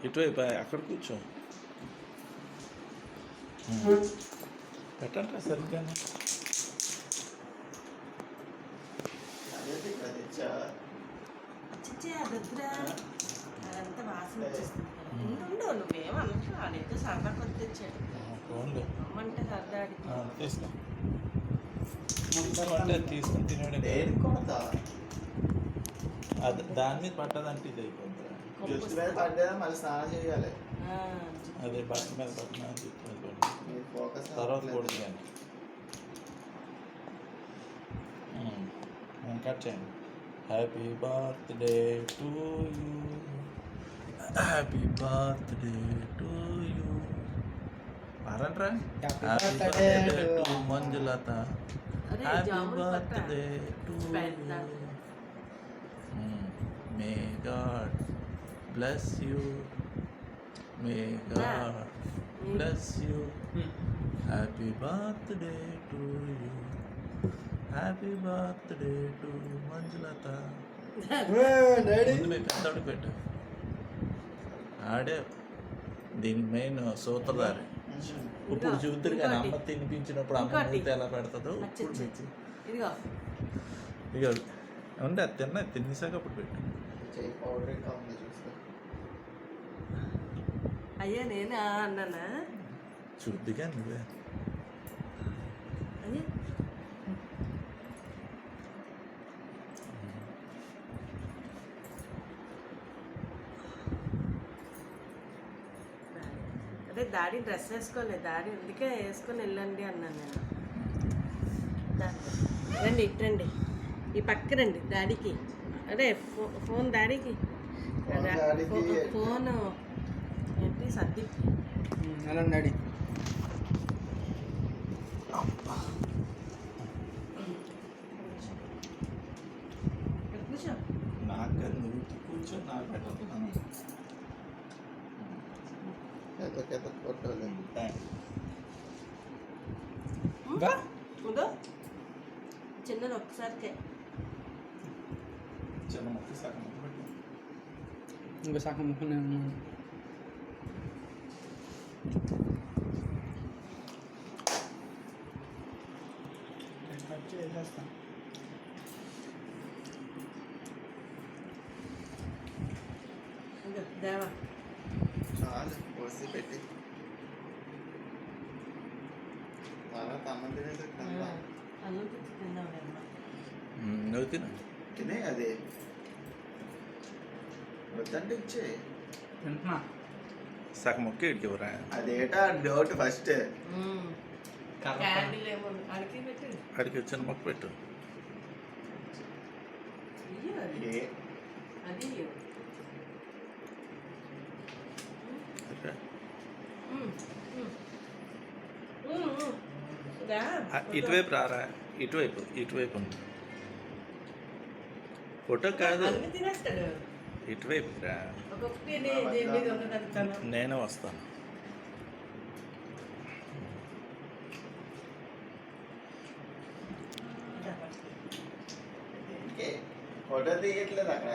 ఇటువైపు అక్కడ కూర్చో. పెట్టండి సరిగ్గా. అదంతా వాసన వచ్చేస్తుంది. నువ్వేమన్నా ఆడైతే సరదా కొద్ది తెచ్చాడు. అమ్మంటే సరదా తీసుకుని తినాడు. దాని మీద పట్టదంటే ఇది అయిపోతుంది. మళ్ళీ స్నానం చేయాలి. అదే బట్ట మీద పట్టిన తర్వాత కూడదు కానీ కట్ చేయండి. Happy birthday to you, happy birthday to you. పారంట్రా. Happy birthday to Manjulatha, happy birthday to you. May God bless you, may God bless you, happy birthday to you, happy birthday to Manjulata. పెద్దోడు పెట్టు. ఆడే దీనికి main సూత్రధారి. ఇప్పుడు చూద్దరు కానీ అమ్మ తినిపించినప్పుడు అమ్మ మూత ఎలా పెడుతుందో ఇప్పుడు పెట్టి ఇక ఉండే అది తినేసాక అప్పుడు పెట్టు. అయ్యా నేనా అన్నానా? చూద్దిగా నువ్వే. అదే డాడీ డ్రెస్ వేసుకోలేదు, డాడీ అందుకే వేసుకొని వెళ్ళండి అన్నాను నేను. రండి ఇటు రండి, ఈ పక్క రండి డాడీకి. అదే ఫోన్ డాడీకి, ఫోన్ ఏంటి సర్ది అలా డాడీ. కూర్చో. నాకు నువ్వు కూర్చో, నాకు పెట్టాను. చిన్నది ఒక్కసారికే చిన్న మొక్క సగం పెట్టు. ఇంకా సగం ముక్కునే ఉన్నాను. చేసేస్తాను. దేవా చాలు పోసి పెట్టి తర్వాత అన్నం తినేసి అన్నం తెచ్చి తిందాం. నువ్వు తిన తినే అదే వద్దంటే ఇచ్చే తింటున్నా. సగం మొక్క ఇడికివరా. అదేటా డౌట్ ఫస్ట్. అడిగి వచ్చిన మొక్క పెట్టు. ఇటువైపు రారా, ఇటువైపు ఇటువైపు ఉంది ఫోటో కాదు, ఇటువైపు రా. నేనే వస్తాను. ఫోటో తీయట్లేదు అక్కడ.